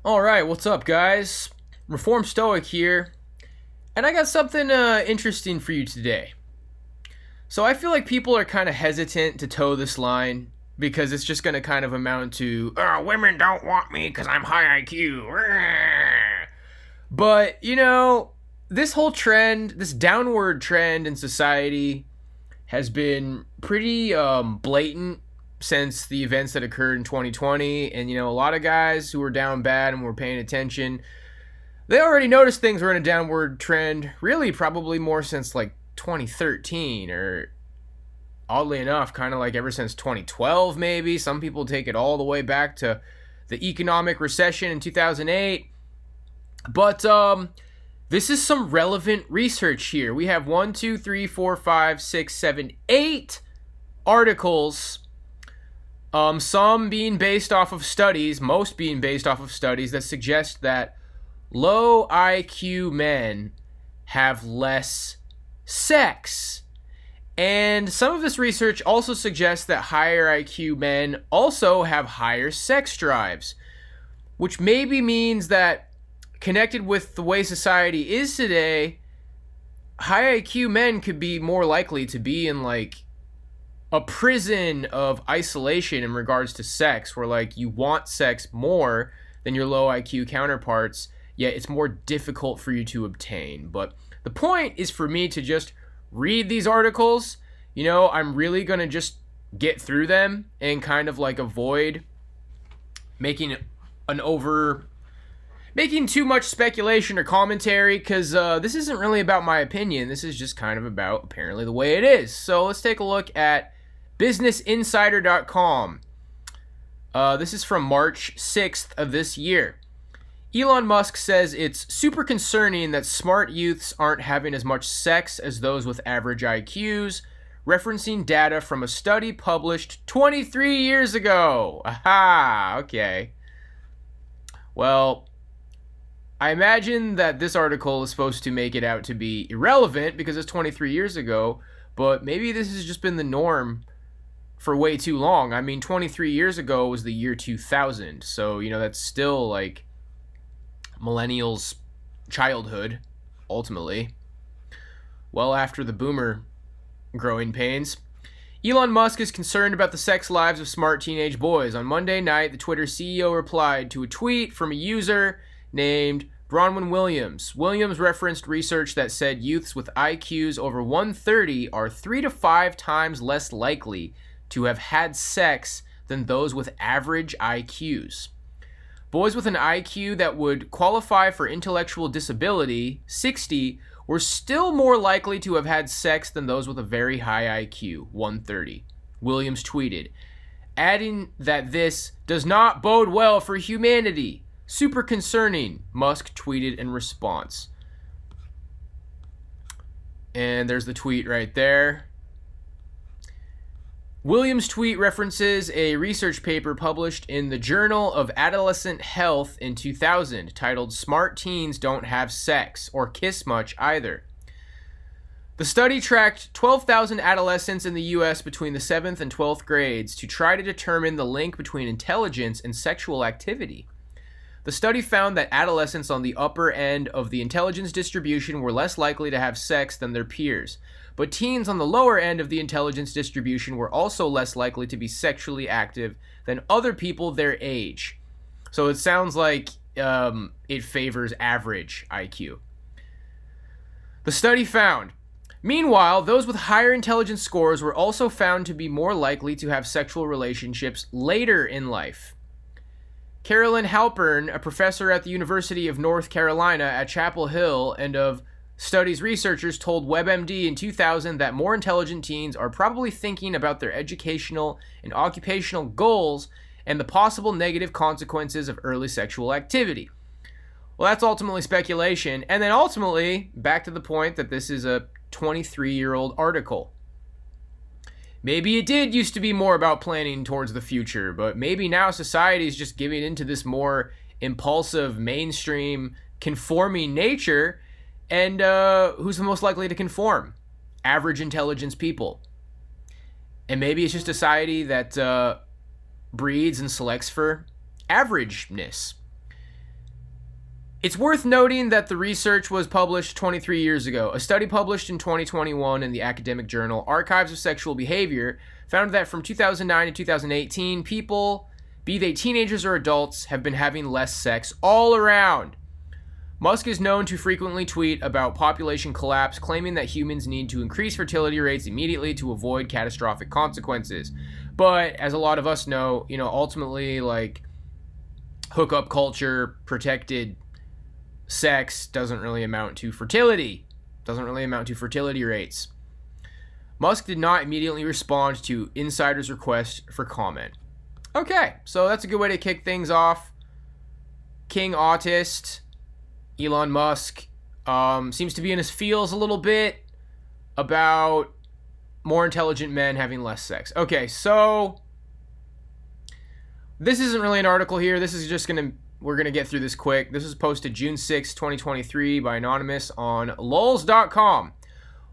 Alright, what's up, guys? Reform Stoic here, and I got something interesting for you today. So, I feel like people are kind of hesitant to toe this line because it's just going to kind of amount to, women don't want me because I'm high IQ. But, this whole trend, this downward trend in society has been pretty blatant since the events that occurred in 2020. And, a lot of guys who were down bad and were paying attention, they already noticed things were in a downward trend, really probably more since like 2013, or oddly enough, kind of like ever since 2012, maybe. Some people take it all the way back to the economic recession in 2008. But this is some relevant research here. We have 1, 2, 3, 4, 5, 6, 7, 8 articles. Some being based off of studies, most being based off of studies that suggest that low IQ men have less sex. And some of this research also suggests that higher IQ men also have higher sex drives, which maybe means that connected with the way society is today, high IQ men could be more likely to be in like a prison of isolation in regards to sex, where like you want sex more than your low IQ counterparts, yet it's more difficult for you to obtain. But the point is for me to just read these articles. I'm really going to just get through them and kind of like avoid making too much speculation or commentary, because this isn't really about my opinion. This is just kind of about apparently the way it is. So let's take a look at businessinsider.com. This is from March 6th of this year. Elon Musk says it's super concerning that smart youths aren't having as much sex as those with average IQs, referencing data from a study published 23 years ago. Aha, okay. Well, I imagine that this article is supposed to make it out to be irrelevant because it's 23 years ago, but maybe this has just been the norm for way too long. I mean, 23 years ago was the year 2000, so, that's still like millennials' childhood, ultimately. Well after the boomer growing pains. Elon Musk is concerned about the sex lives of smart teenage boys. On Monday night, the Twitter CEO replied to a tweet from a user named Bronwyn Williams. Williams referenced research that said youths with IQs over 130 are 3 to 5 times less likely to have had sex than those with average IQs. Boys with an IQ that would qualify for intellectual disability, 60, were still more likely to have had sex than those with a very high IQ, 130. Williams tweeted, adding that this does not bode well for humanity. Super concerning, Musk tweeted in response. And there's the tweet right there. Williams' tweet references a research paper published in the Journal of Adolescent Health in 2000 titled Smart Teens Don't Have Sex or Kiss Much Either. The study tracked 12,000 adolescents in the U.S. between the 7th and 12th grades to try to determine the link between intelligence and sexual activity. The study found that adolescents on the upper end of the intelligence distribution were less likely to have sex than their peers, but teens on the lower end of the intelligence distribution were also less likely to be sexually active than other people their age. So it sounds like it favors average IQ. The study found, meanwhile, those with higher intelligence scores were also found to be more likely to have sexual relationships later in life. Carolyn Halpern, a professor at the University of North Carolina at Chapel Hill and of studies researchers, told WebMD in 2000 that more intelligent teens are probably thinking about their educational and occupational goals and the possible negative consequences of early sexual activity. Well, that's ultimately speculation. And then ultimately, back to the point that this is a 23-year-old article. Maybe it did used to be more about planning towards the future, but maybe now society is just giving into this more impulsive, mainstream, conforming nature. And who's the most likely to conform? Average intelligence people. And maybe it's just a society that breeds and selects for averageness. It's worth noting that the research was published 23 years ago. A study published in 2021 in the academic journal Archives of Sexual Behavior found that from 2009 to 2018, people, be they teenagers or adults, have been having less sex all around. Musk is known to frequently tweet about population collapse, claiming that humans need to increase fertility rates immediately to avoid catastrophic consequences. But as a lot of us know, ultimately, like, hookup culture, protected sex doesn't really amount to fertility. Doesn't really amount to fertility rates. Musk did not immediately respond to insiders' request for comment. Okay, so that's a good way to kick things off. King Autist, Elon Musk, seems to be in his feels a little bit about more intelligent men having less sex. Okay, so this isn't really an article here. This is just we're going to get through this quick. This was posted June 6, 2023 by Anonymous on lols.com.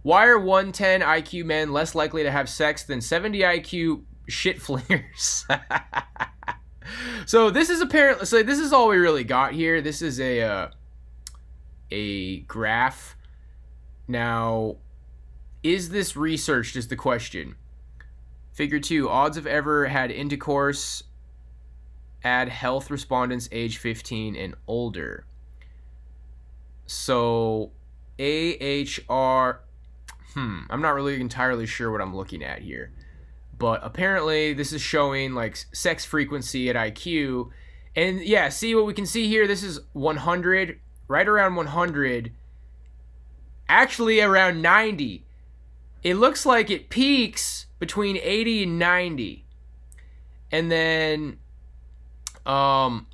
Why are 110 IQ men less likely to have sex than 70 IQ shit flingers? So this is apparently, this is all we really got here. This is a graph. Now, is this researched is the question. Figure 2, odds of ever had intercourse, add health respondents age 15 and older. So AHR, I'm not really entirely sure what I'm looking at here. But apparently this is showing like sex frequency at IQ. And yeah, see what we can see here? This is 100, right around 100, actually around 90. It looks like it peaks between 80 and 90. And then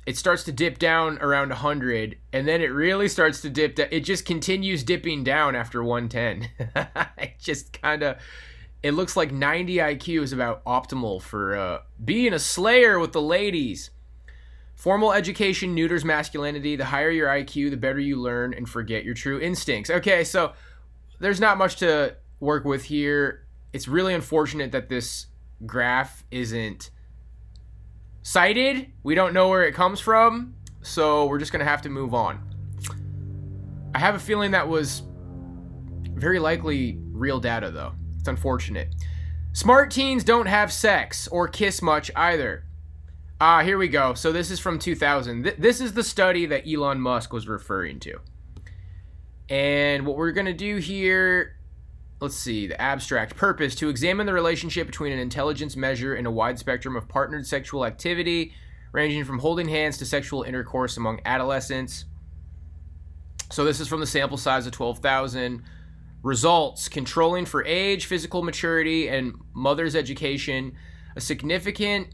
it starts to dip down around 100. And then it really starts to dip down. It just continues dipping down after 110. It just kind of... It looks like 90 IQ is about optimal for being a slayer with the ladies. Formal education neuters masculinity. The higher your IQ, the better you learn and forget your true instincts. Okay, so there's not much to work with here. It's really unfortunate that this graph isn't cited. We don't know where it comes from, so we're just going to have to move on. I have a feeling that was very likely real data, though. It's unfortunate. Smart teens don't have sex or kiss much either. Here we go. So this is from 2000. This is the study that Elon Musk was referring to. And what we're going to do here, let's see, the abstract purpose, to examine the relationship between an intelligence measure and a wide spectrum of partnered sexual activity, ranging from holding hands to sexual intercourse among adolescents. So this is from the sample size of 12,000. Results: controlling for age, physical maturity, and mother's education. A significant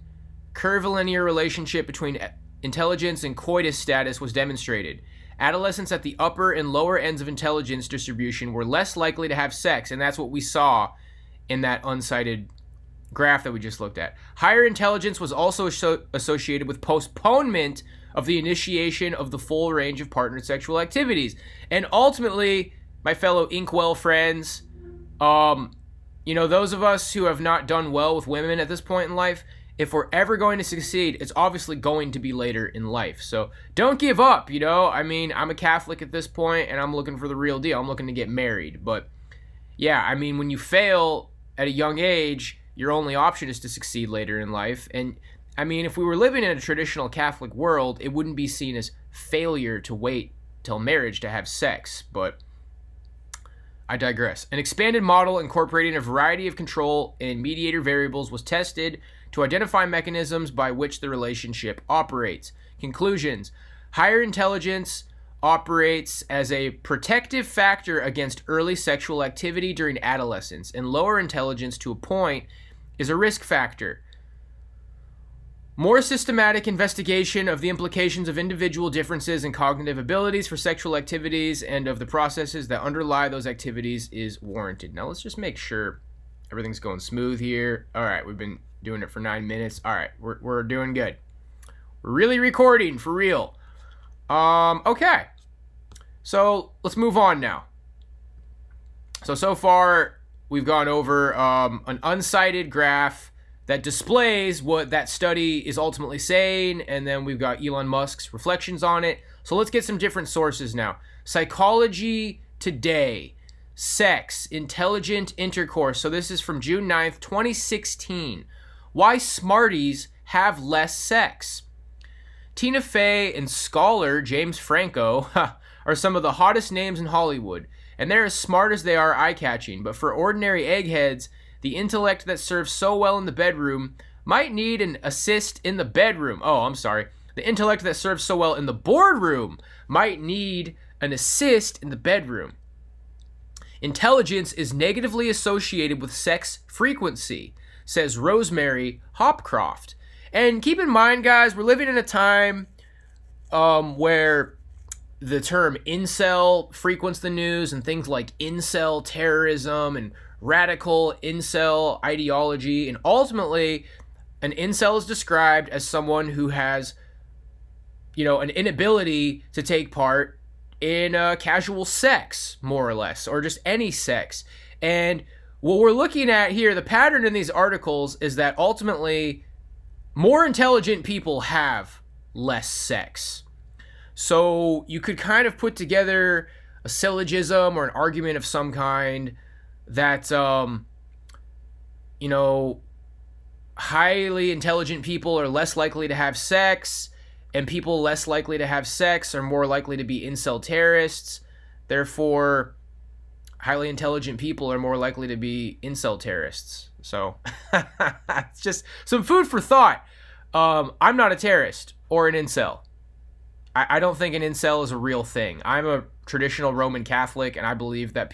curvilinear relationship between intelligence and coitus status was demonstrated. Adolescents at the upper and lower ends of intelligence distribution were less likely to have sex, and that's what we saw in that uncited graph that we just looked at. Higher intelligence was also associated with postponement of the initiation of the full range of partnered sexual activities. And ultimately, my fellow Inkwell friends, those of us who have not done well with women at this point in life, if we're ever going to succeed, it's obviously going to be later in life. So don't give up, I mean, I'm a Catholic at this point, and I'm looking for the real deal. I'm looking to get married. But, yeah, I mean, when you fail at a young age, your only option is to succeed later in life. And, I mean, if we were living in a traditional Catholic world, it wouldn't be seen as failure to wait till marriage to have sex. But I digress. An expanded model incorporating a variety of control and mediator variables was tested to identify mechanisms by which the relationship operates. Conclusions: higher intelligence operates as a protective factor against early sexual activity during adolescence, and lower intelligence, to a point, is a risk factor. More systematic investigation of the implications of individual differences in cognitive abilities for sexual activities and of the processes that underlie those activities is warranted. Now let's just make sure everything's going smooth here. All right, we've been doing it for 9 minutes. All right, we're doing good. We're really recording for real. Okay. So let's move on now. So far we've gone over an uncited graph that displays what that study is ultimately saying, and then we've got Elon Musk's reflections on it. So let's get some different sources now. Psychology Today, sex, intelligent intercourse. So this is from June 9th, 2016. Why smarties have less sex. Tina Fey and scholar James Franco are some of the hottest names in Hollywood, and they're as smart as they are eye-catching. But for ordinary eggheads, the intellect that serves so well in the bedroom might need an assist in the bedroom. The intellect that serves so well in the boardroom might need an assist in the bedroom. Intelligence is negatively associated with sex frequency, says Rosemary Hopcroft. And keep in mind, guys, we're living in a time where the term incel frequents the news, and things like incel terrorism and radical incel ideology. And ultimately, an incel is described as someone who has, an inability to take part in casual sex, more or less, or just any sex. And what we're looking at here, the pattern in these articles, is that ultimately more intelligent people have less sex. So you could kind of put together a syllogism or an argument of some kind that, highly intelligent people are less likely to have sex, and people less likely to have sex are more likely to be incel terrorists. Therefore, highly intelligent people are more likely to be incel terrorists. So, it's just some food for thought. I'm not a terrorist or an incel. I don't think an incel is a real thing. I'm a traditional Roman Catholic, and I believe that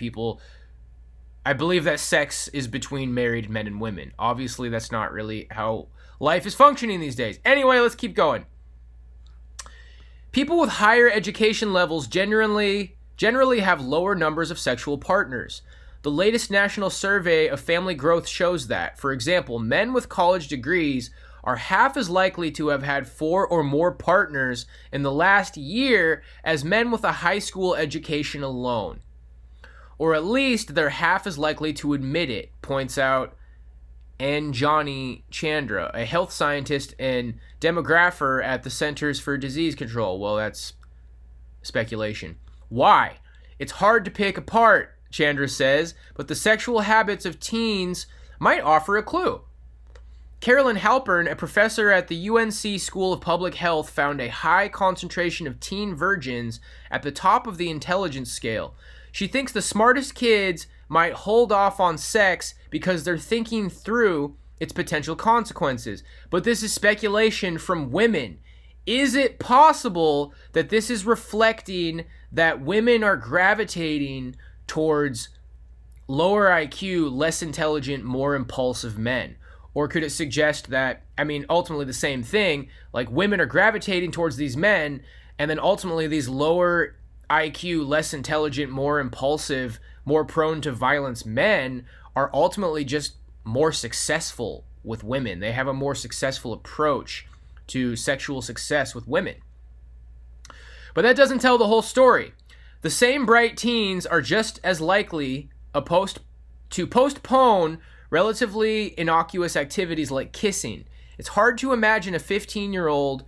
sex is between married men and women. Obviously, that's not really how life is functioning these days. Anyway, let's keep going. People with higher education levels generally have lower numbers of sexual partners. The latest national survey of family growth shows that, for example, men with college degrees are half as likely to have had 4 or more partners in the last year as men with a high school education alone. Or at least they're half as likely to admit it, points out Anjani Chandra, a health scientist and demographer at the Centers for Disease Control. Well, that's speculation. Why? It's hard to pick apart, Chandra says, but the sexual habits of teens might offer a clue. Carolyn Halpern, a professor at the UNC School of Public Health, found a high concentration of teen virgins at the top of the intelligence scale. She thinks the smartest kids might hold off on sex because they're thinking through its potential consequences. But this is speculation from women. Is it possible that this is reflecting that women are gravitating towards lower IQ, less intelligent, more impulsive men? Or could it suggest that, ultimately the same thing, like women are gravitating towards these men, and then ultimately these lower IQ, less intelligent, more impulsive, more prone to violence men are ultimately just more successful with women. They have a more successful approach to sexual success with women. But that doesn't tell the whole story. The same bright teens are just as likely to postpone relatively innocuous activities like kissing. It's hard to imagine a 15-year-old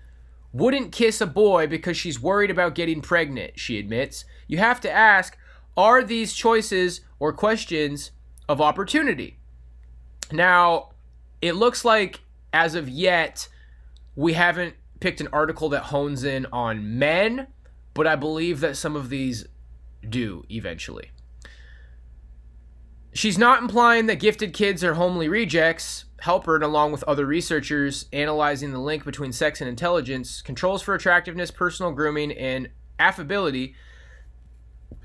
wouldn't kiss a boy because she's worried about getting pregnant, she admits. You have to ask, are these choices or questions of opportunity? Now, it looks like, as of yet, we haven't picked an article that hones in on men, but I believe that some of these do eventually. She's not implying that gifted kids are homely rejects. Halpern, along with other researchers analyzing the link between sex and intelligence, controls for attractiveness, personal grooming, and affability,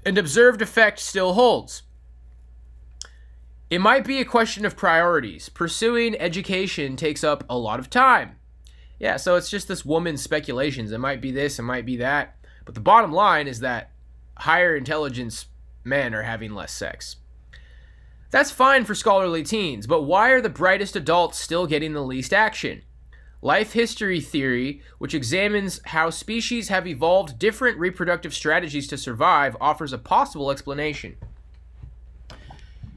and observed effect still holds. It might be a question of priorities. Pursuing education takes up a lot of time. Yeah, so it's just this woman's speculations. It might be this, it might be that. But the bottom line is that higher intelligence men are having less sex. That's fine for scholarly teens, but why are the brightest adults still getting the least action? Life history theory, which examines how species have evolved different reproductive strategies to survive, offers a possible explanation.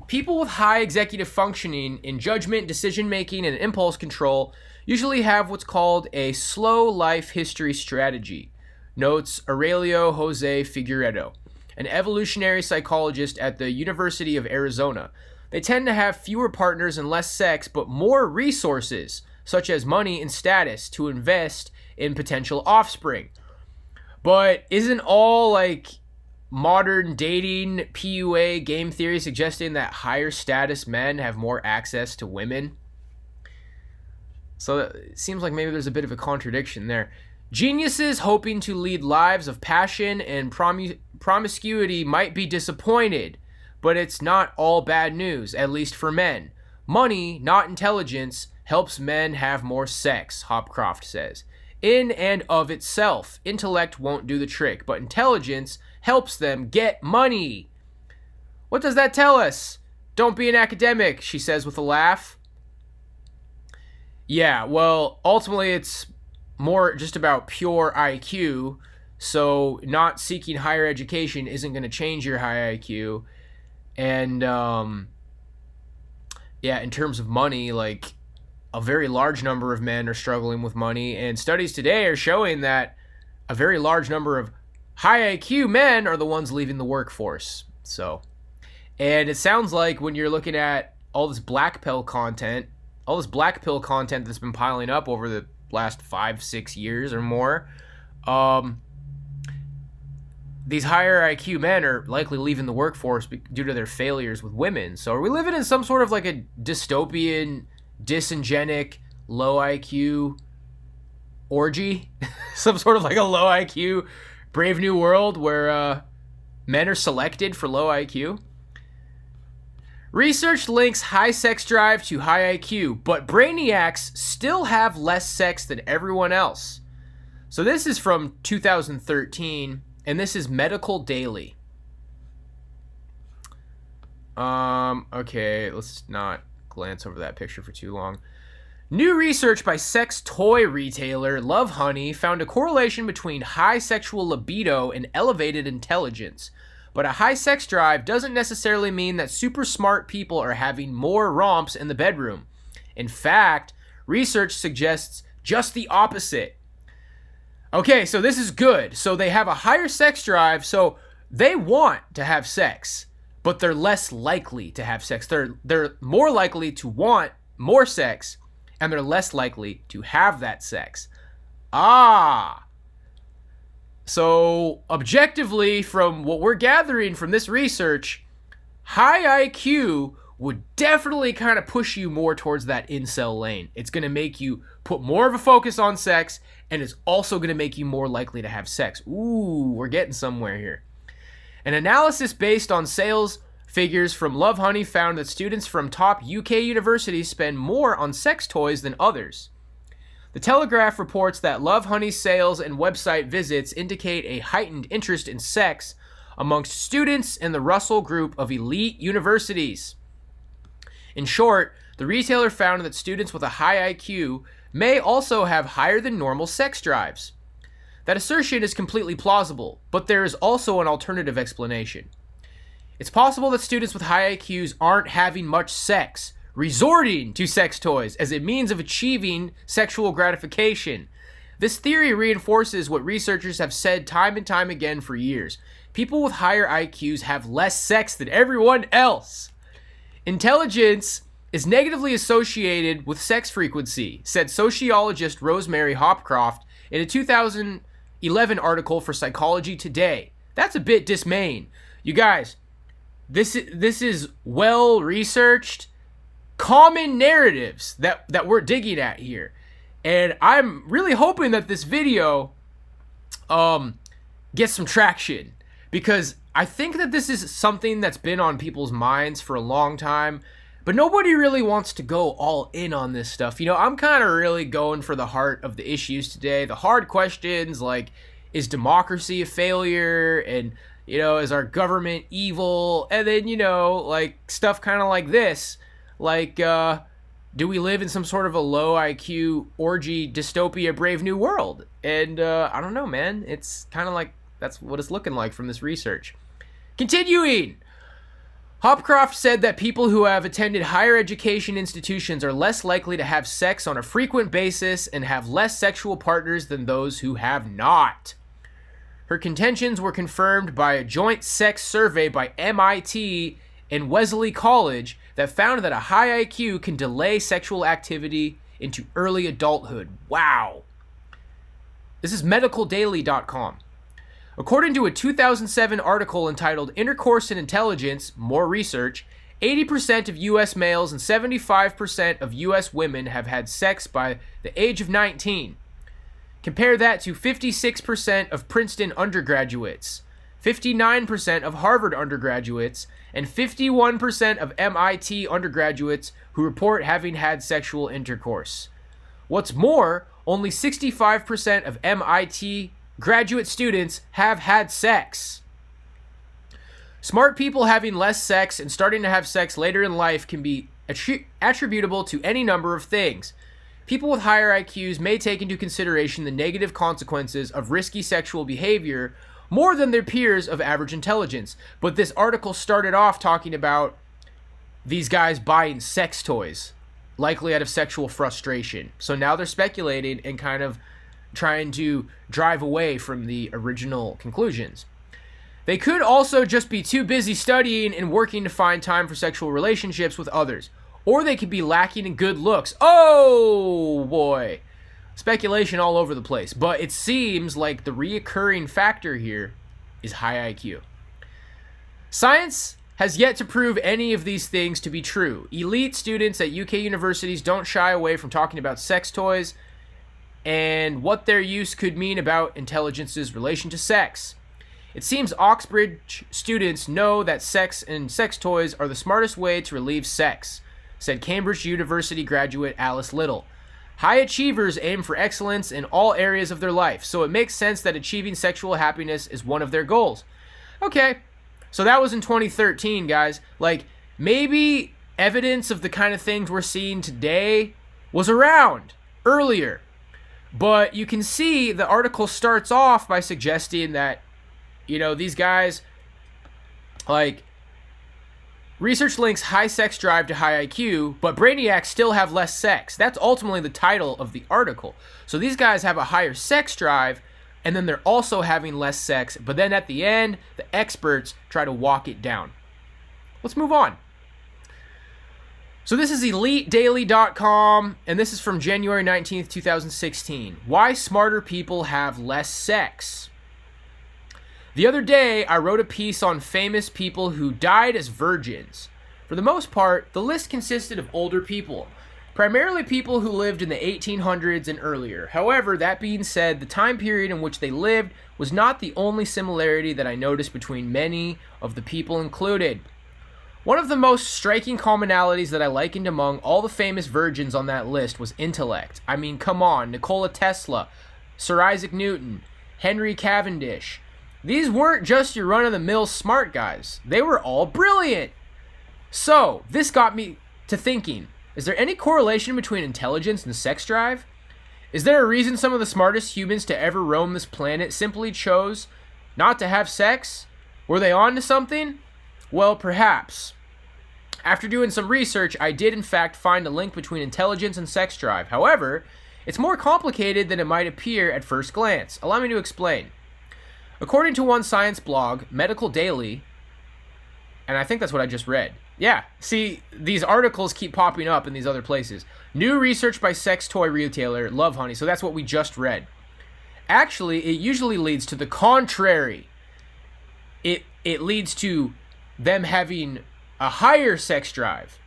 people with high executive functioning in judgment, decision making, and impulse control usually have what's called a slow life history strategy, notes Aurelio Jose Figueredo, an evolutionary psychologist at the University of Arizona. They tend to have fewer partners and less sex, but more resources, such as money and status, to invest in potential offspring. But isn't all like modern dating PUA game theory suggesting that higher status men have more access to women? So it seems like maybe there's a bit of a contradiction there. Geniuses hoping to lead lives of passion and promiscuity might be disappointed, but it's not all bad news, at least for men. Money, not intelligence, helps men have more sex, Hopcroft says. In and of itself, intellect won't do the trick, but intelligence helps them get money. What does that tell us? Don't be an academic, she says with a laugh. Yeah, well, ultimately it's more just about pure IQ, so not seeking higher education isn't going to change your high IQ. And, yeah, in terms of money, like, a very large number of men are struggling with money, and studies today are showing that a very large number of high IQ men are the ones leaving the workforce. So, and it sounds like when you're looking at all this black pill content that's been piling up over the last 5-6 years or more, these higher IQ men are likely leaving the workforce due to their failures with women. So are we living in some sort of like a dystopian, dysgenic, low IQ orgy? Some sort of like a low IQ Brave New World where men are selected for low IQ? Research links high sex drive to high IQ, but brainiacs still have less sex than everyone else. So this is from 2013, and this is Medical Daily. Okay, let's not glance over that picture for too long. New research by sex toy retailer Lovehoney found a correlation between high sexual libido and elevated intelligence. But a high sex drive doesn't necessarily mean that super smart people are having more romps in the bedroom. In fact, research suggests just the opposite. Okay, so this is good. So they have a higher sex drive, so they want to have sex, but they're less likely to have sex. They're more likely to want more sex, and they're less likely to have that sex. So, objectively, from what we're gathering from this research, high IQ would definitely kind of push you more towards that incel lane. It's going to make you put more of a focus on sex, and it's also going to make you more likely to have sex. Ooh, we're getting somewhere here. An analysis based on sales figures from Lovehoney found that students from top UK universities spend more on sex toys than others. The Telegraph reports that Lovehoney's sales and website visits indicate a heightened interest in sex amongst students in the Russell Group of elite universities. In short, the retailer found that students with a high IQ may also have higher than normal sex drives. That assertion is completely plausible, but there is also an alternative explanation. It's possible that students with high IQs aren't having much sex, resorting to sex toys as a means of achieving sexual gratification. This theory reinforces what researchers have said time and time again for years. People with higher IQs have less sex than everyone else. Intelligence is negatively associated with sex frequency, said sociologist Rosemary Hopcroft in a 2011 article for Psychology Today. That's a bit dismaying. You guys, this is well researched, common narratives that we're digging at here. And I'm really hoping that this video gets some traction, because I think that this is something that's been on people's minds for a long time, but nobody really wants to go all in on this stuff. You know, I'm kind of really going for the heart of the issues today, the hard questions like, is democracy a failure? And, you know, is our government evil? And then, you know, like stuff kind of like this. Like, do we live in some sort of a low IQ orgy dystopia Brave New World? And I don't know, man. It's kind of like that's what it's looking like from this research. Continuing. Hopcroft said that people who have attended higher education institutions are less likely to have sex on a frequent basis and have less sexual partners than those who have not. Her contentions were confirmed by a joint sex survey by MIT and Wesley College that found that a high IQ can delay sexual activity into early adulthood. Wow. This is medicaldaily.com. According to a 2007 article entitled Intercourse and Intelligence, More Research, 80% of U.S. males and 75% of U.S. women have had sex by the age of 19. Compare that to 56% of Princeton undergraduates, 59% of Harvard undergraduates, and 51% of MIT undergraduates who report having had sexual intercourse. What's more, only 65% of MIT graduate students have had sex. Smart people having less sex and starting to have sex later in life can be attributable to any number of things. People with higher IQs may take into consideration the negative consequences of risky sexual behavior more than their peers of average intelligence. But this article started off talking about these guys buying sex toys, likely out of sexual frustration. So now they're speculating and kind of trying to drive away from the original conclusions. They could also just be too busy studying and working to find time for sexual relationships with others. Or they could be lacking in good looks. Oh boy. Speculation all over the place. But it seems like the reoccurring factor here is high IQ. Science has yet to prove any of these things to be true. Elite students at UK universities don't shy away from talking about sex toys and what their use could mean about intelligence's relation to sex. It seems Oxbridge students know that sex and sex toys are the smartest way to relieve sex, said Cambridge University graduate Alice Little. High achievers aim for excellence in all areas of their life, so it makes sense that achieving sexual happiness is one of their goals. Okay, so that was in 2013, guys. Like, maybe evidence of the kind of things we're seeing today was around earlier. But you can see the article starts off by suggesting that, these guys, like, research links high sex drive to high IQ, but brainiacs still have less sex. That's ultimately the title of the article. So these guys have a higher sex drive, and then they're also having less sex, but then at the end, the experts try to walk it down. Let's move on. So this is EliteDaily.com, and this is from January 19th, 2016. Why smarter people have less sex. The other day, I wrote a piece on famous people who died as virgins. For the most part, the list consisted of older people, primarily people who lived in the 1800s and earlier. However, that being said, the time period in which they lived was not the only similarity that I noticed between many of the people included. One of the most striking commonalities that I likened among all the famous virgins on that list was intellect. I mean, come on, Nikola Tesla, Sir Isaac Newton, Henry Cavendish. These weren't just your run-of-the-mill smart guys. They were all brilliant. So, this got me to thinking, is there any correlation between intelligence and sex drive? Is there a reason some of the smartest humans to ever roam this planet simply chose not to have sex? Were they on to something? Well, perhaps. After doing some research, I did in fact find a link between intelligence and sex drive. However, it's more complicated than it might appear at first glance. Allow me to explain. According to one science blog, Medical Daily, and I think that's what I just read. Yeah, see, these articles keep popping up in these other places. New research by sex toy retailer Lovehoney, so that's what we just read. Actually, it usually leads to the contrary. It leads to them having a higher sex drive.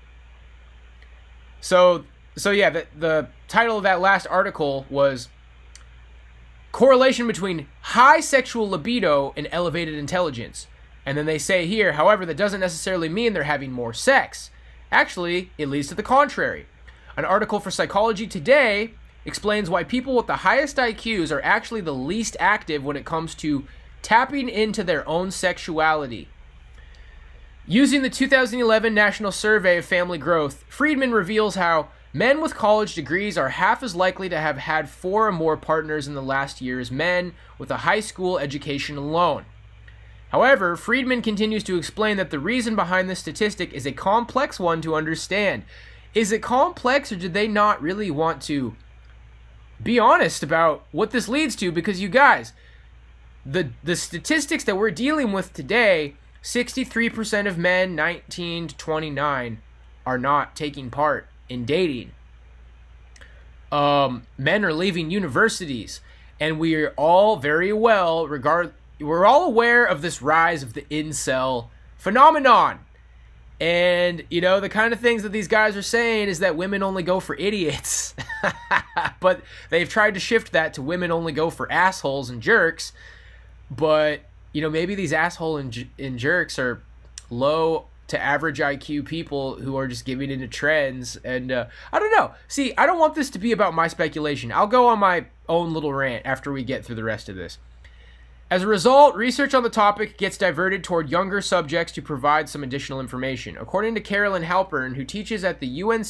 So yeah, the title of that last article was Correlation Between High Sexual Libido and Elevated Intelligence. And then they say here, however, that doesn't necessarily mean they're having more sex. Actually, it leads to the contrary. An article for Psychology Today explains why people with the highest IQs are actually the least active when it comes to tapping into their own sexuality. Using the 2011 National Survey of Family Growth, Friedman reveals how men with college degrees are half as likely to have had 4 or more partners in the last year as men with a high school education alone. However, Friedman continues to explain that the reason behind this statistic is a complex one to understand. Is it complex, or did they not really want to be honest about what this leads to? Because you guys, the statistics that we're dealing with today, 63% of men 19 to 29 are not taking part in dating. Men are leaving universities, and we are all very well we're all aware of this rise of the incel phenomenon. And, you know, the kind of things that these guys are saying is that women only go for idiots. But they've tried to shift that to women only go for assholes and jerks. But, you know, maybe these asshole and jerks are low to average IQ people who are just giving into trends. And I don't know. See, I don't want this to be about my speculation. I'll go on my own little rant after we get through the rest of this. As a result, research on the topic gets diverted toward younger subjects to provide some additional information. According to Carolyn Halpern, who teaches at the UNC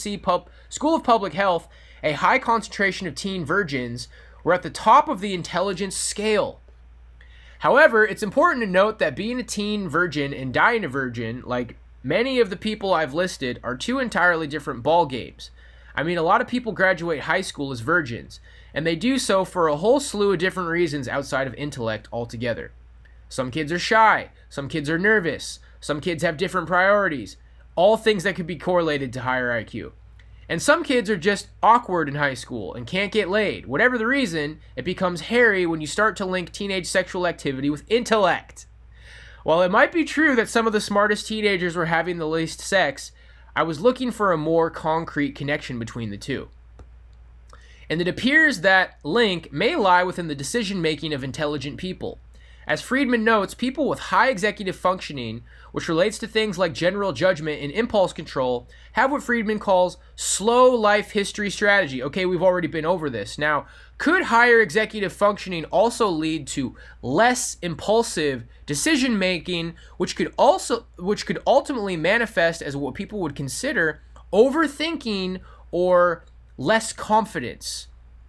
School of Public Health, a high concentration of teen virgins were at the top of the intelligence scale. However, it's important to note that being a teen virgin and dying a virgin, like many of the people I've listed, are two entirely different ball games. I mean, a lot of people graduate high school as virgins, and they do so for a whole slew of different reasons outside of intellect altogether. Some kids are shy, some kids are nervous, some kids have different priorities, all things that could be correlated to higher IQ. And some kids are just awkward in high school and can't get laid. Whatever the reason, it becomes hairy when you start to link teenage sexual activity with intellect. While it might be true that some of the smartest teenagers were having the least sex, I was looking for a more concrete connection between the two. And it appears that link may lie within the decision-making of intelligent people. As Friedman notes, people with high executive functioning, which relates to things like general judgment and impulse control, have what Friedman calls slow life history strategy. Okay, we've already been over this. Now, could higher executive functioning also lead to less impulsive decision-making, which could ultimately manifest as what people would consider overthinking or less confidence?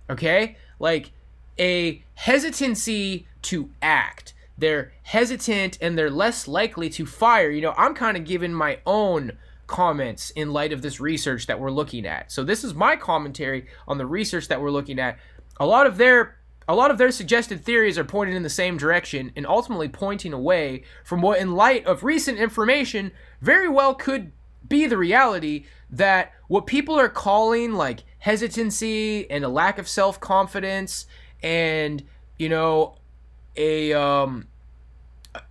Okay? Like a hesitancy to act. They're hesitant and they're less likely to fire. You know, I'm kind of giving my own comments in light of this research that we're looking at. So this is my commentary on the research that we're looking at. A lot of their suggested theories are pointed in the same direction and ultimately pointing away from what, in light of recent information, very well could be the reality, that what people are calling like hesitancy and a lack of self-confidence and, you know, a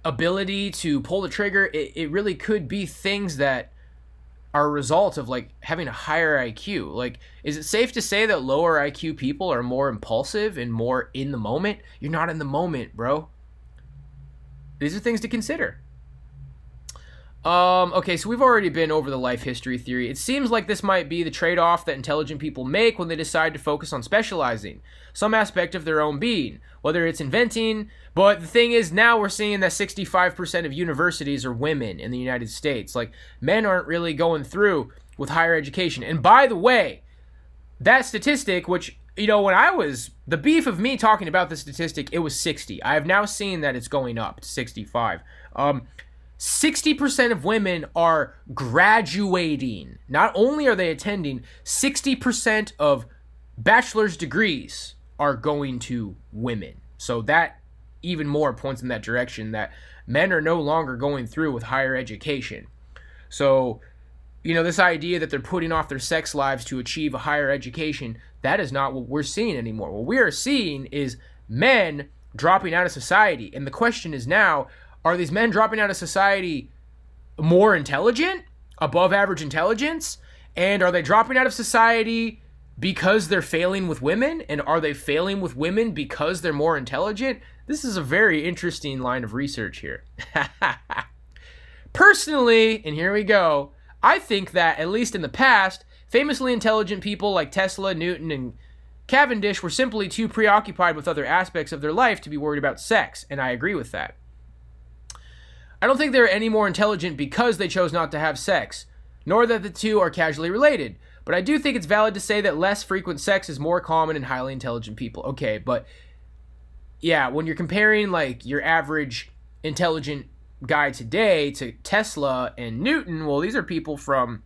ability to pull the trigger, it really could be things that are a result of like having a higher IQ. Like, is it safe to say that lower IQ people are more impulsive and more in the moment? You're not in the moment, bro. These are things to consider. Okay, so we've already been over the life history theory. It seems like this might be the trade-off that intelligent people make when they decide to focus on specializing some aspect of their own being, whether it's inventing. But the thing is, now we're seeing that 65% of universities are women in the United States. Like, men aren't really going through with higher education. And by the way, that statistic, which, you know, when I was, the beef of me talking about the statistic, it was 60. I have now seen that it's going up to 65. 60% of women are graduating. Not only are they attending, 60% of bachelor's degrees are going to women. So that even more points in that direction, that men are no longer going through with higher education. So, you know, this idea that they're putting off their sex lives to achieve a higher education, that is not what we're seeing anymore. What we are seeing is men dropping out of society. And the question is now, are these men dropping out of society more intelligent, above average intelligence? And are they dropping out of society because they're failing with women? And are they failing with women because they're more intelligent? This is a very interesting line of research here. Personally, and here we go, I think that, at least in the past, famously intelligent people like Tesla, Newton, and Cavendish were simply too preoccupied with other aspects of their life to be worried about sex, and I agree with that. I don't think they're any more intelligent because they chose not to have sex, nor that the two are causally related. But I do think it's valid to say that less frequent sex is more common in highly intelligent people. Okay, but yeah, when you're comparing like your average intelligent guy today to Tesla and Newton, well, these are people from,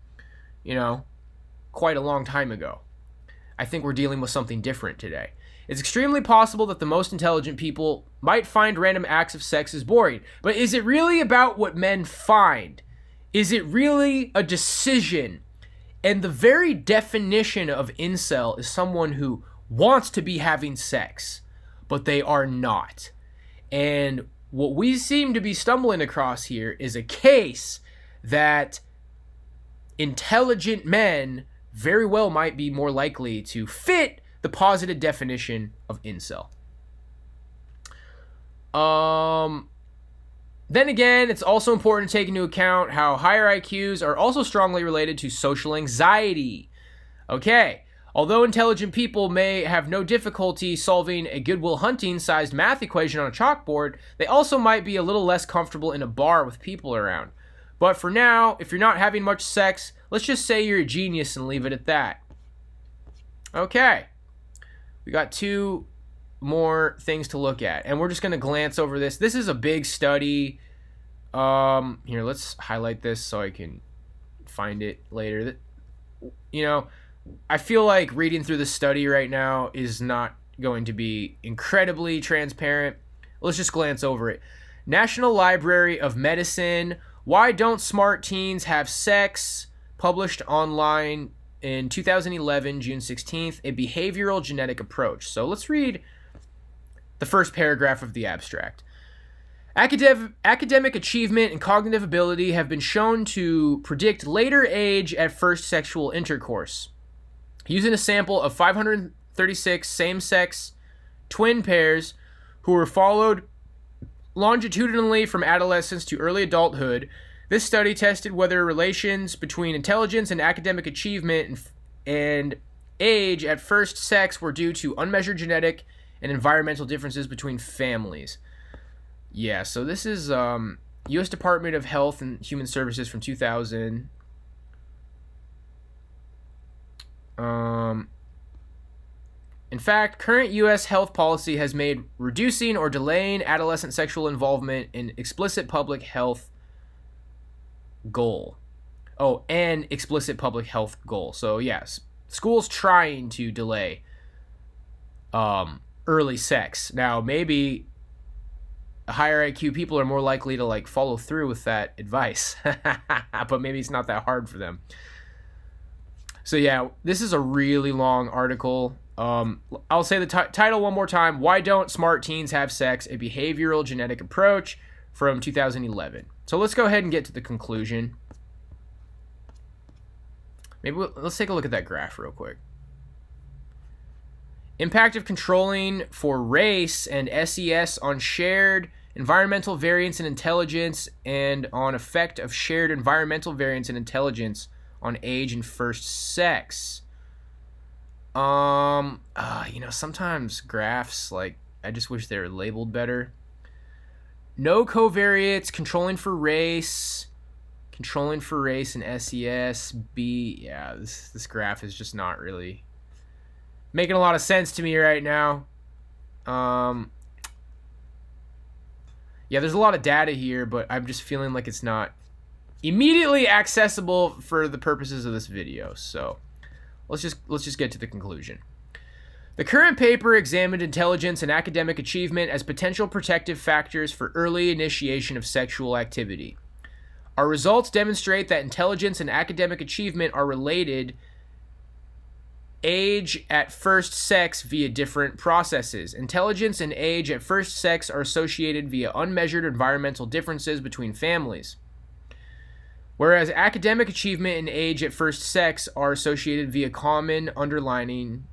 quite a long time ago. I think we're dealing with something different today. It's extremely possible that the most intelligent people might find random acts of sex as boring. But is it really about what men find? Is it really a decision? And the very definition of incel is someone who wants to be having sex, but they are not. And what we seem to be stumbling across here is a case that intelligent men very well might be more likely to fit the positive definition of incel. Then again, it's also important to take into account how higher IQs are also strongly related to social anxiety. Okay, although intelligent people may have no difficulty solving a Goodwill Hunting-sized math equation on a chalkboard, they also might be a little less comfortable in a bar with people around. But for now, if you're not having much sex, let's just say you're a genius and leave it at that. Okay. We got 2 more things to look at, and we're just going to glance over this. This is a big study. Here, let's highlight this so I can find it later. I feel like reading through the study right now is not going to be incredibly transparent. Let's just glance over it. National Library of Medicine, Why Don't Smart Teens Have Sex? Published online in 2011, June 16th, a behavioral genetic approach. So let's read the first paragraph of the abstract. Academic achievement and cognitive ability have been shown to predict later age at first sexual intercourse. Using a sample of 536 same-sex twin pairs who were followed longitudinally from adolescence to early adulthood, this study tested whether relations between intelligence and academic achievement and age at first sex were due to unmeasured genetic and environmental differences between families. Yeah, so this is U.S. Department of Health and Human Services from 2000. In fact, current U.S. health policy has made reducing or delaying adolescent sexual involvement an explicit public health goal. Oh, an explicit public health goal. So yes, schools trying to delay early sex. Now, maybe higher IQ people are more likely to follow through with that advice, but maybe it's not that hard for them. So yeah, this is a really long article. I'll say the title one more time. Why Don't Smart Teens Have Sex? A Behavioral Genetic Approach from 2011. So let's go ahead and get to the conclusion. Let's take a look at that graph real quick. Impact of controlling for race and SES on shared environmental variance and intelligence, and on effect of shared environmental variance and intelligence on age and first sex. Sometimes graphs, I just wish they were labeled better. No covariates, controlling for race and SES. This graph is just not really making a lot of sense to me right now. There's a lot of data here, but I'm just feeling like it's not immediately accessible for the purposes of this video. So let's just get to the conclusion. The current paper examined intelligence and academic achievement as potential protective factors for early initiation of sexual activity. Our results demonstrate that intelligence and academic achievement are related age at first sex via different processes. Intelligence and age at first sex are associated via unmeasured environmental differences between families, whereas academic achievement and age at first sex are associated via common underlying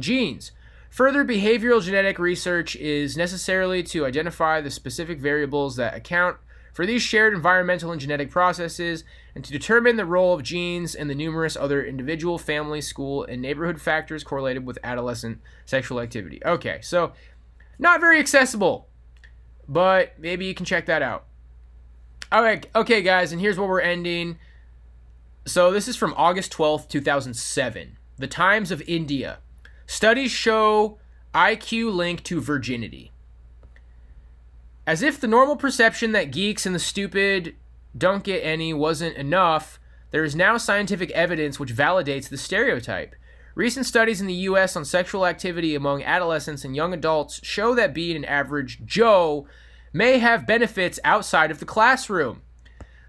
genes. Further behavioral genetic research is necessary to identify the specific variables that account for these shared environmental and genetic processes, and to determine the role of genes and the numerous other individual, family, school, and neighborhood factors correlated with adolescent sexual activity. Okay, so not very accessible, but maybe you can check that out. All right, okay, guys, and here's where we're ending. So this is from August 12th, 2007. The Times of India. Studies show IQ link to virginity. As if the normal perception that geeks and the stupid don't get any wasn't enough, there is now scientific evidence which validates the stereotype. Recent studies in the U.S. on sexual activity among adolescents and young adults show that being an average Joe may have benefits outside of the classroom.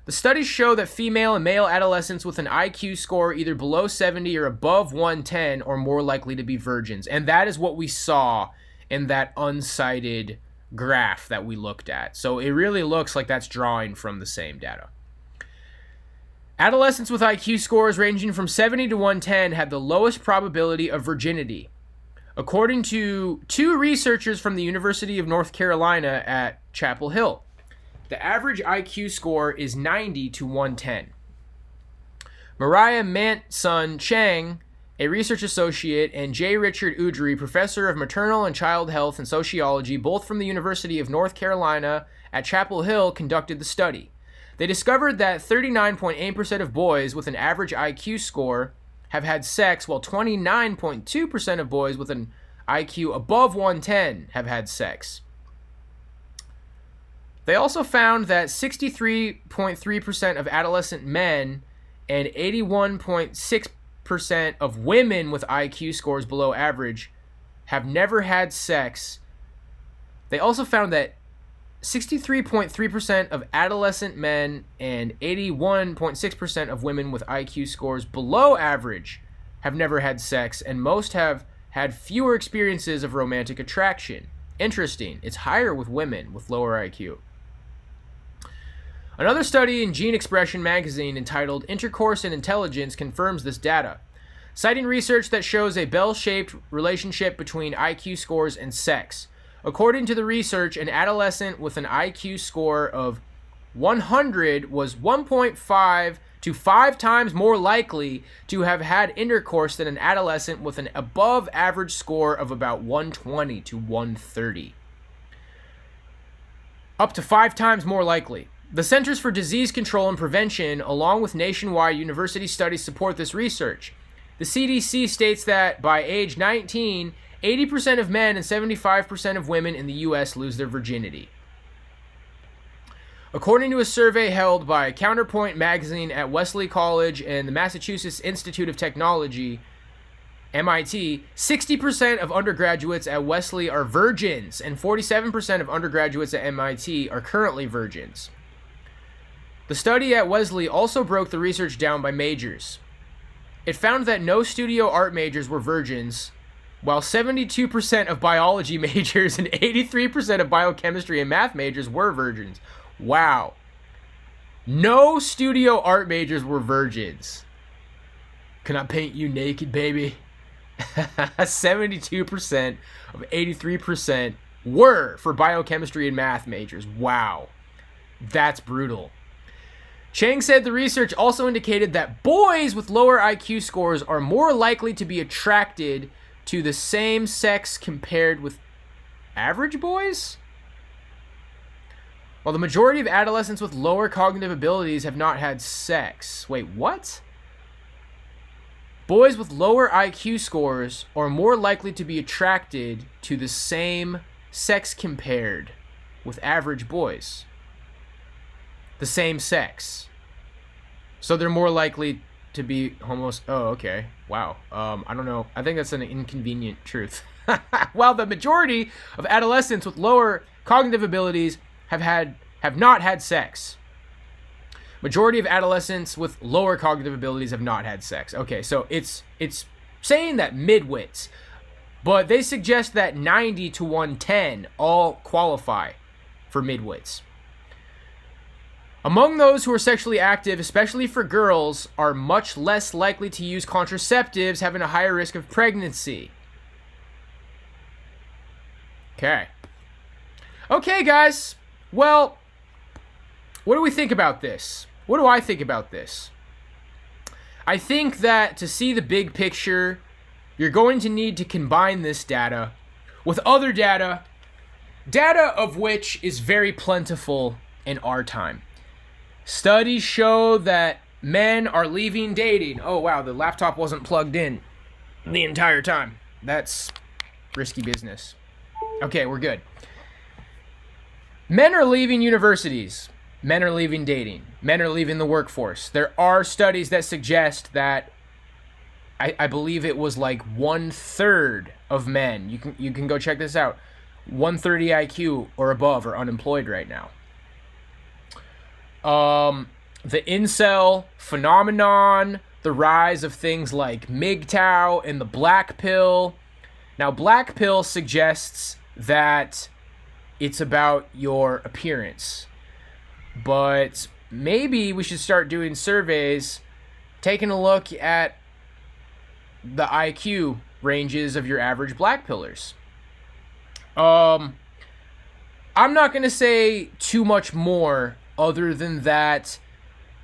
The studies show that female and male adolescents with an IQ score either below 70 or above 110 are more likely to be virgins. And that is what we saw in that unsighted graph that we looked at. So it really looks like that's drawing from the same data. Adolescents with IQ scores ranging from 70 to 110 had the lowest probability of virginity. According to two researchers from the University of North Carolina at Chapel Hill, the average IQ score is 90 to 110. Mariah Manson Chang, a research associate, and J. Richard Udry, professor of maternal and child health and sociology, both from the University of North Carolina at Chapel Hill, conducted the study. They discovered that 39.8% of boys with an average IQ score have had sex, while 29.2% of boys with an IQ above 110 have had sex. They also found that 63.3% of adolescent men and 81.6% of women with IQ scores below average have never had sex. They also found that 63.3% of adolescent men and 81.6% of women with IQ scores below average have never had sex, and most have had fewer experiences of romantic attraction. Interesting. It's higher with women with lower IQ. Another study in Gene Expression magazine entitled Intercourse and Intelligence confirms this data, citing research that shows a bell-shaped relationship between IQ scores and sex. According to the research, an adolescent with an IQ score of 100 was 1.5 to 5 times more likely to have had intercourse than an adolescent with an above average score of about 120 to 130. Up to 5 times more likely. The Centers for Disease Control and Prevention, along with nationwide university studies, support this research. The CDC states that by age 19, 80% of men and 75% of women in the U.S. lose their virginity. According to a survey held by Counterpoint magazine at Wesley College and the Massachusetts Institute of Technology, MIT, 60% of undergraduates at Wesley are virgins, and 47% of undergraduates at MIT are currently virgins. The study at Wesley also broke the research down by majors. It found that no studio art majors were virgins, while 72% of biology majors and 83% of biochemistry and math majors were virgins. Wow. No studio art majors were virgins. Can I paint you naked, baby? 72% of 83% were for biochemistry and math majors. Wow. That's brutal. Chang said the research also indicated that boys with lower IQ scores are more likely to be attracted to the same sex compared with average boys? While the majority of adolescents with lower cognitive abilities have not had sex. Wait, what? Boys with lower IQ scores are more likely to be attracted to the same sex compared with average boys. The same sex. So they're more likely to be Oh, okay. Wow. I don't know. I think that's an inconvenient truth. While the majority of adolescents with lower cognitive abilities have not had sex. Majority of adolescents with lower cognitive abilities have not had sex. Okay, so it's saying that midwits, but they suggest that 90 to 110 all qualify for midwits. Among those who are sexually active, especially for girls, are much less likely to use contraceptives, having a higher risk of pregnancy. Okay. Okay, guys. Well, what do we think about this? What do I think about this? I think that to see the big picture, you're going to need to combine this data with other data of which is very plentiful in our time. Studies show that men are leaving dating. Oh, wow, the laptop wasn't plugged in the entire time. That's risky business. Okay, we're good. Men are leaving universities. Men are leaving dating. Men are leaving the workforce. There are studies that suggest that I believe it was like 1/3 of men. You can go check this out. 130 IQ or above are unemployed right now. The incel phenomenon, the rise of things like MGTOW and the black pill. Now, black pill suggests that it's about your appearance. But maybe we should start doing surveys, taking a look at the IQ ranges of your average black pillars. I'm not going to say too much more other than that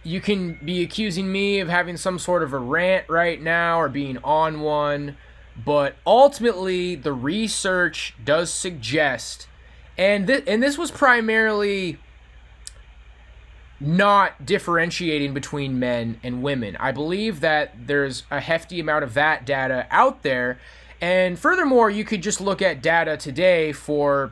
you can be accusing me of having some sort of a rant right now or being on one, but ultimately the research does suggest, and this was primarily not differentiating between men and women. I believe that there's a hefty amount of that data out there. And furthermore, you could just look at data today for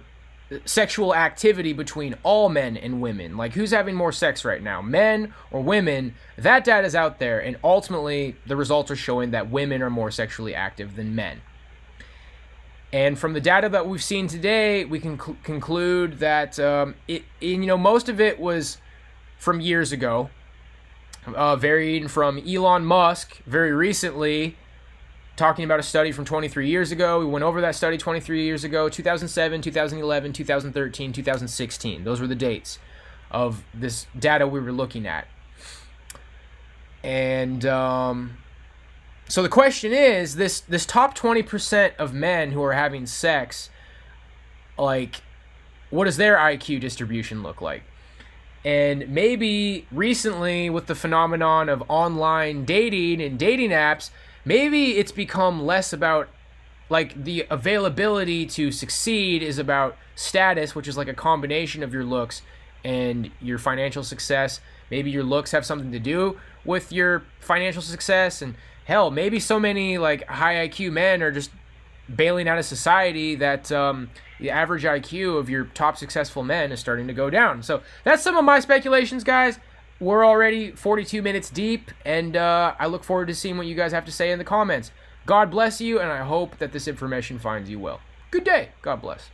sexual activity between all men and women. Like, who's having more sex right now, men or women? That data is out there. And ultimately, the results are showing that women are more sexually active than men. And from the data that we've seen today, we can conclude that most of it was from years ago, varying from Elon Musk very recently, talking about a study from 23 years ago. We went over that study 23 years ago, 2007, 2011, 2013, 2016. Those were the dates of this data we were looking at. And so the question is, this top 20% of men who are having sex, like, what does their IQ distribution look like? And maybe recently, with the phenomenon of online dating and dating apps, maybe it's become less about, like, the availability to succeed is about status, which is like a combination of your looks and your financial success. Maybe your looks have something to do with your financial success. And hell, maybe so many, like, high IQ men are just bailing out of society that the average IQ of your top successful men is starting to go down. So that's some of my speculations, guys. We're already 42 minutes deep, and I look forward to seeing what you guys have to say in the comments. God bless you, and I hope that this information finds you well. Good day. God bless.